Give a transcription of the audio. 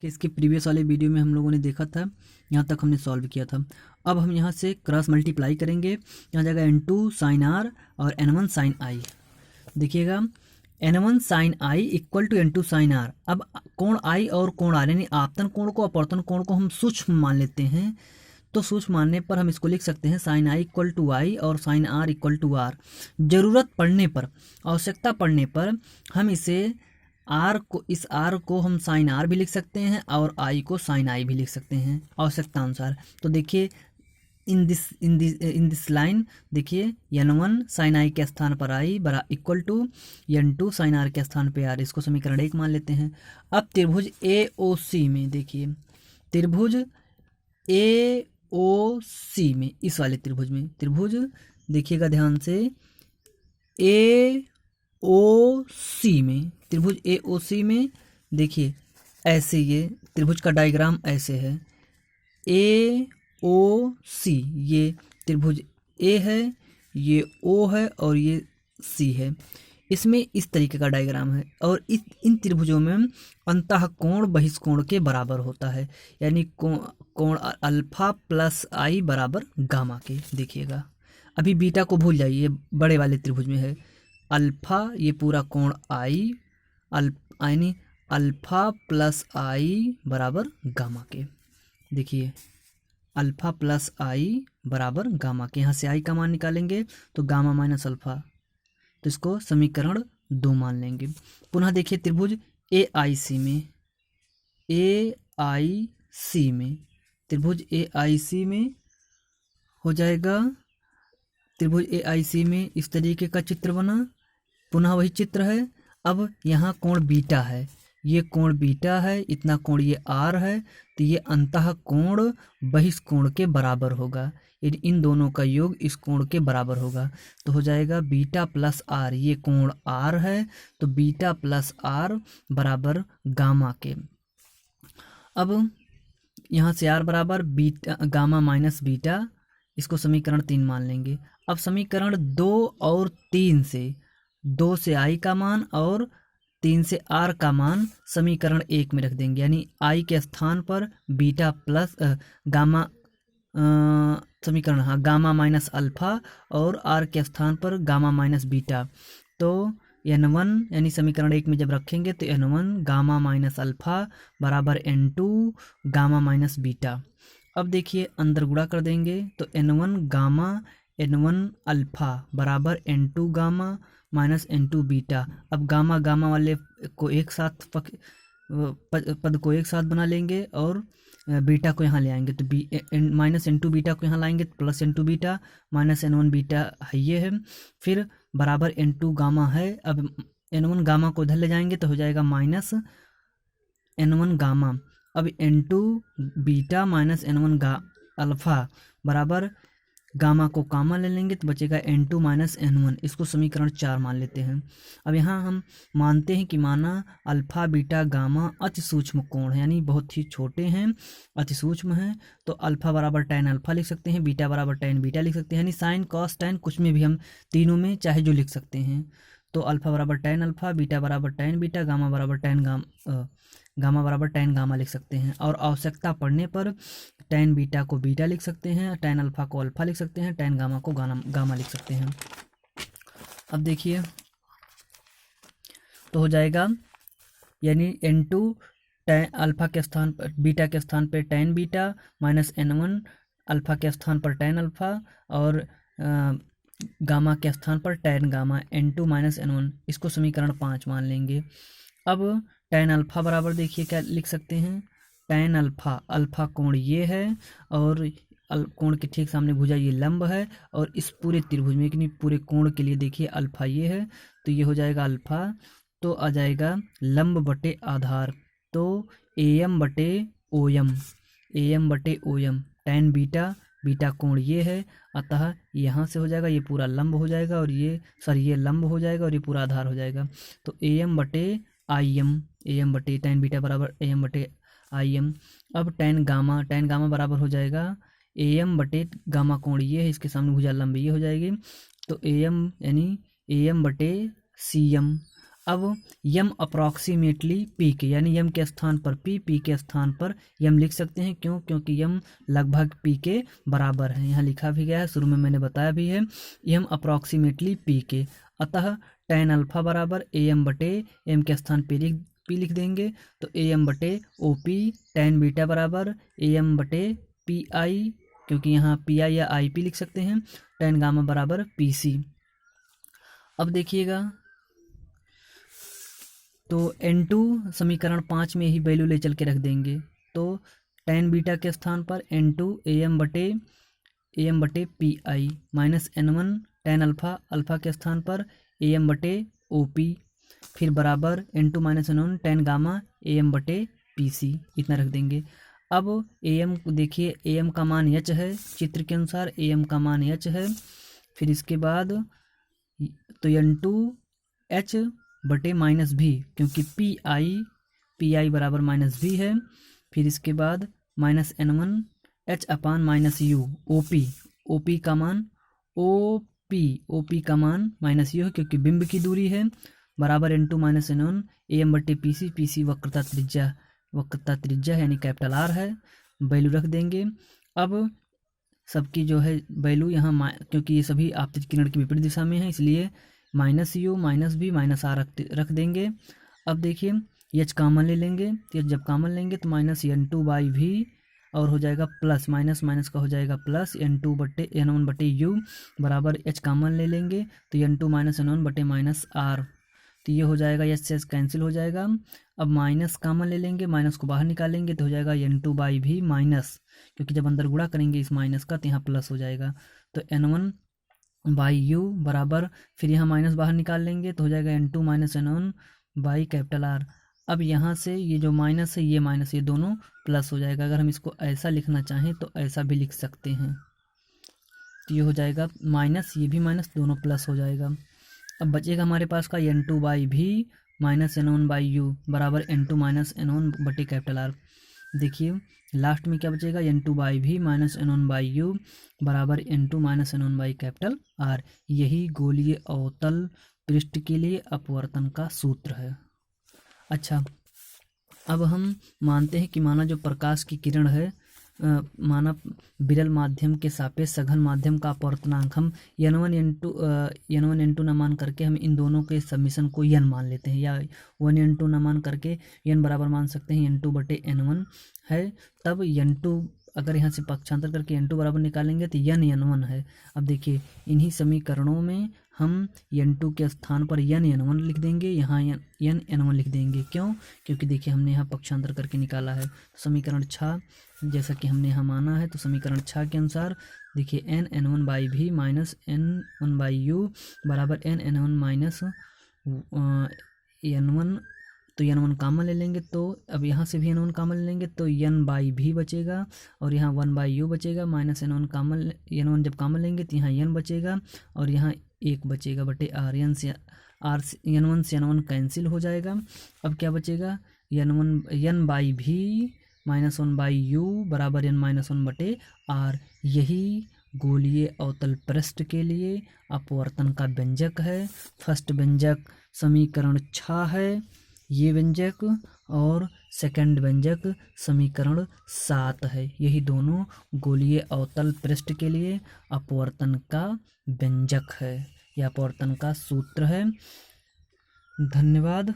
कि इसके प्रीवियस वाले वीडियो में हम लोगों ने देखा था, यहाँ तक हमने सॉल्व किया था। अब हम यहाँ से क्रॉस मल्टीप्लाई करेंगे, यहाँ जाएगा n2 साइन आर और n1 साइन आई। देखिएगा n1 sine I equal to n2 sine R. अब कोण आई और कोण आर यानी आपतन कोण को अपवर्तन कोण को हम सूक्ष्म मान लेते हैं, तो सूक्ष्म मानने पर हम इसको लिख सकते हैं sine I equal to I और sine R equal to R. ज़रूरत पड़ने पर, आवश्यकता पड़ने पर हम इसे आर को, इस आर को हम साइन आर भी लिख सकते हैं और आई को साइन आई भी लिख सकते हैं आवश्यकता अनुसार। तो देखिए इन दिस लाइन देखिए n1 साइन आई के स्थान पर आई बरा equal to n2 sine are के स्थान पर आर। इसको समीकरण 1 मान लेते हैं। अब त्रिभुज AOC में देखिए, त्रिभुज AOC में, इस वाले त्रिभुज में, त्रिभुज देखिएगा ध्यान से AOC में, त्रिभुज AOC में देखिए ऐसे ये त्रिभुज का डायग्राम ऐसे है। AOC ये त्रिभुज A है, ये O है और ये C है। इसमें इस तरीके का डायग्राम है और इन त्रिभुजों में अंतः कोण बहिष्कोण के बराबर होता है, यानी कोण अल्फा प्लस आई बराबर गामा के। देखिएगा अभी बीटा को भूल जाइए, बड़े वाले त्रिभुज में है अल्फा, ये पूरा कोण आई यानी अल्फा प्लस आई बराबर गामा के। देखिए अल्फा प्लस आई बराबर गामा के, यहाँ से आई का मान निकालेंगे तो गामा माइनस अल्फा, तो इसको समीकरण 2 मान लेंगे। पुनः देखिए त्रिभुज AIC में, AIC में, त्रिभुज AIC में हो जाएगा, त्रिभुज AIC में इस तरीके का चित्र बना, पुनः वही चित्र है। अब यहाँ कोण बीटा है, ये कोण बीटा है, इतना कोण ये आर है, तो ये अंतः कोण बहिष्कोण के बराबर होगा, यदि इन दोनों का योग इस कोण के बराबर होगा तो हो जाएगा बीटा प्लस आर। ये कोण आर है तो बीटा प्लस आर बराबर गामा के। अब यहाँ से आर बराबर बीटा गामा माइनस बीटा, इसको समीकरण 3 मान लेंगे। अब समीकरण 2 और 3 से, 2 से आई का मान और 3 से आर का मान समीकरण 1 में रख देंगे, यानी आई के स्थान पर बीटा प्लस गामा, समीकरण हाँ गामा माइनस अल्फा और आर के स्थान पर गामा माइनस बीटा। तो n1 यानी समीकरण 1 में जब रखेंगे तो n1 गामा माइनस अल्फा बराबर n2 गामा माइनस बीटा। अब देखिए अंदर गुणा कर देंगे तो n1 गामा n1 अल्फा बराबर n2 gamma minus n2 beta. अब गामा गामा वाले को एक साथ पद को एक साथ बना लेंगे और बीटा को यहाँ ले आएंगे तो माइनस n2 बीटा को यहाँ लाएंगे तो plus n2 beta minus n1 beta है, ये है, फिर बराबर n2 गामा है। अब n1 गामा को इधर ले जाएंगे तो हो जाएगा माइनस n1 गामा। अब n2 beta minus n1 alpha बराबर गामा को कॉमन ले लेंगे तो बचेगा n2 माइनस n1, इसको समीकरण 4 मान लेते हैं। अब यहाँ हम मानते हैं कि माना अल्फा बीटा गामा अति सूक्ष्म कोण है, यानी बहुत ही छोटे हैं, अति सूक्ष्म हैं, तो अल्फा बराबर tan अल्फा लिख सकते हैं, बीटा बराबर tan बीटा लिख सकते हैं, यानी साइन कॉस tan कुछ में भी हम तीनों में चाहे जो लिख सकते हैं। तो अल्फा बराबर tan अल्फा, बीटा बराबर tan बीटा, गामा बराबर tan गामा बराबर tan गामा लिख सकते हैं। और आवश्यकता पड़ने पर tan बीटा को बीटा लिख सकते हैं, tan अल्फा को अल्फा लिख सकते हैं, tan गामा को गामा लिख सकते हैं। अब देखिए तो हो जाएगा यानी n2 tan अल्फा के स्थान पर, बीटा के स्थान पर tan beta minus n1 alpha के स्थान पर tan अल्फा और गामा के स्थान पर tan gamma, n2 minus n1, इसको समीकरण 5 मान लेंगे। अब tan अल्फा बराबर देखिए क्या लिख सकते हैं, tan अल्फा, अल्फा कोण ये है और कोण के ठीक सामने भुजा ये लंब है, और इस पूरे त्रिभुज में कि पूरे कोण के लिए देखिए अल्फा ये है, तो ये हो जाएगा अल्फा, तो आ जाएगा लंब बटे आधार, तो AM बटे OM, AM बटे OM, tan बीटा, बीटा कोण ये है, अतः यहाँ से हो जाएगा ये पूरा लंब हो जाएगा और ये ये लंब हो जाएगा और ये पूरा आधार हो जाएगा, तो AM बटे IM, AM बटे tan बीटा बराबर AM बटे IM। अब tan गामा बराबर हो जाएगा AM बटे गामा कोण ये है, इसके सामने भुजा लंब ये हो जाएगी, तो AM यानी AM बटे CM। अब यम अप्रॉक्सीमेटली पी के, यानी यम के स्थान पर पी के स्थान पर यम लिख सकते हैं। क्यों? क्योंकि यम लगभग पी के बराबर है, यहाँ लिखा भी गया है, शुरू में मैंने बताया भी है, यम अप्रॉक्सीमेटली पी के। अतः tan अल्फा बराबर ए एम बटे एम के स्थान पी लिख देंगे, तो ए एम बटे ओ पी, tan बीटा बराबर ए एम बटे पी आई, क्योंकि यहाँ पी आई या आई पी लिख सकते हैं, tan गामा बराबर पी सी। अब देखिएगा, तो N2 समीकरण 5 में ही वैल्यू ले चल के रख देंगे, तो tan बीटा के स्थान पर N2 ए एम बटे P I minus N1 tan alpha के स्थान पर ए एम बटे ओ पी, फिर बराबर N2 minus N1 tan gamma A M बटे पी सी, इतना रख देंगे। अब ए एम को देखिए, ए एम का मान एच है, चित्र के अनुसार ए एम का मान एच है। फिर इसके बाद तो N2 एच बटे माइनस भी, क्योंकि पी आई बराबर माइनस भी है। फिर इसके बाद माइनस N1 एच अपान माइनस यू, ओ पी का मान ओ पी का मान माइनस यू है, क्योंकि बिंब की दूरी है, बराबर N2 minus N1 A M बटे पी सी वक्रता त्रिज्या है, यानी कैपिटल आर है, वैल्यू रख देंगे। अब सबकी जो है वैल्यू यहाँ, क्योंकि ये सभी आपतित किरण की विपरीत दिशा में है, इसलिए minus U minus B minus R रख देंगे। अब देखिए, एच कॉमन ले लेंगे, तो जब कॉमन लेंगे तो माइनस N2 बाई भी, और हो जाएगा प्लस, माइनस माइनस का हो जाएगा प्लस N2 बटे N1 बटे यू, बराबर एच कॉमन ले लेंगे तो N2 माइनस N1 बटे माइनस आर, तो ये हो जाएगा, एच से कैंसिल हो जाएगा। अब माइनस कॉमन ले लेंगे, माइनस को बाहर निकालेंगे तो हो जाएगा N2 बाई भी माइनस, क्योंकि जब अंदर गुणा करेंगे इस माइनस का तो यहाँ प्लस हो जाएगा, तो N1 बाई यू बराबर, फिर यहाँ माइनस बाहर निकाल लेंगे तो हो जाएगा N2 minus N1 by capital R. अब यहाँ से ये जो माइनस है, ये माइनस, ये दोनों प्लस हो जाएगा। अगर हम इसको ऐसा लिखना चाहें तो ऐसा भी लिख सकते हैं, तो ये हो जाएगा माइनस, ये भी माइनस, दोनों प्लस हो जाएगा। अब बचेगा हमारे पास का N2 बाई भी माइनस N1 बाई यू बराबर N2 माइनस N1 बटे कैपिटल आर। देखिए लास्ट में क्या बचेगा, N2 बाई भी माइनस N1 बाई यू बराबर N2 minus N1 by capital R. यही गोलीय अवतल पृष्ठ के लिए अपवर्तन का सूत्र है। अच्छा, अब हम मानते हैं कि माना जो प्रकाश की किरण है, माना विरल माध्यम के सापेक्ष सघन माध्यम का अपवर्तनांक हम N1 N2 न मान करके हम इन दोनों के समीशन को N मान लेते हैं, या 1 N2 न मान करके N बराबर मान सकते हैं N2 बटे N1 है। तब N2 अगर यहाँ से पक्षांतर करके N2 बराबर निकालेंगे तो N1 है। अब देखिए, इन्हीं समीकरणों में हम N2 के स्थान पर N1 लिख देंगे, यहाँ N1 लिख देंगे। क्यों? क्योंकि देखिए हमने यहाँ पक्षांतर करके निकाला है। तो समीकरण 6 जैसा कि हमने यहाँ माना है, तो समीकरण 6 के अनुसार देखिए N1 बाई भी माइनस N1 बाई यू बराबर N1 माइनस N1, तो N1 कॉमन ले लेंगे, तो अब यहाँ से भी N1 कॉमन ले लेंगे तो N बाई भी बचेगा, और यहाँ 1 बाई यू बचेगा, माइनस N1 जब कॉमन लेंगे तो यहाँ N बचेगा, और यहाँ 1 बचेगा बटे आर, N से N1 कैंसिल हो जाएगा। अब क्या बचेगा, N बाई भी माइनस 1 बाई यू बराबर N माइनस 1 बटे आर। यही गोलीय अवतल पृष्ठ के लिए अपवर्तन का व्यंजक है। फर्स्ट व्यंजक समीकरण 6 है ये व्यंजक, और सेकंड व्यंजक समीकरण 7 है। यही दोनों गोलीय अवतल पृष्ठ के लिए अपवर्तन का व्यंजक है, यह अपवर्तन का सूत्र है। धन्यवाद।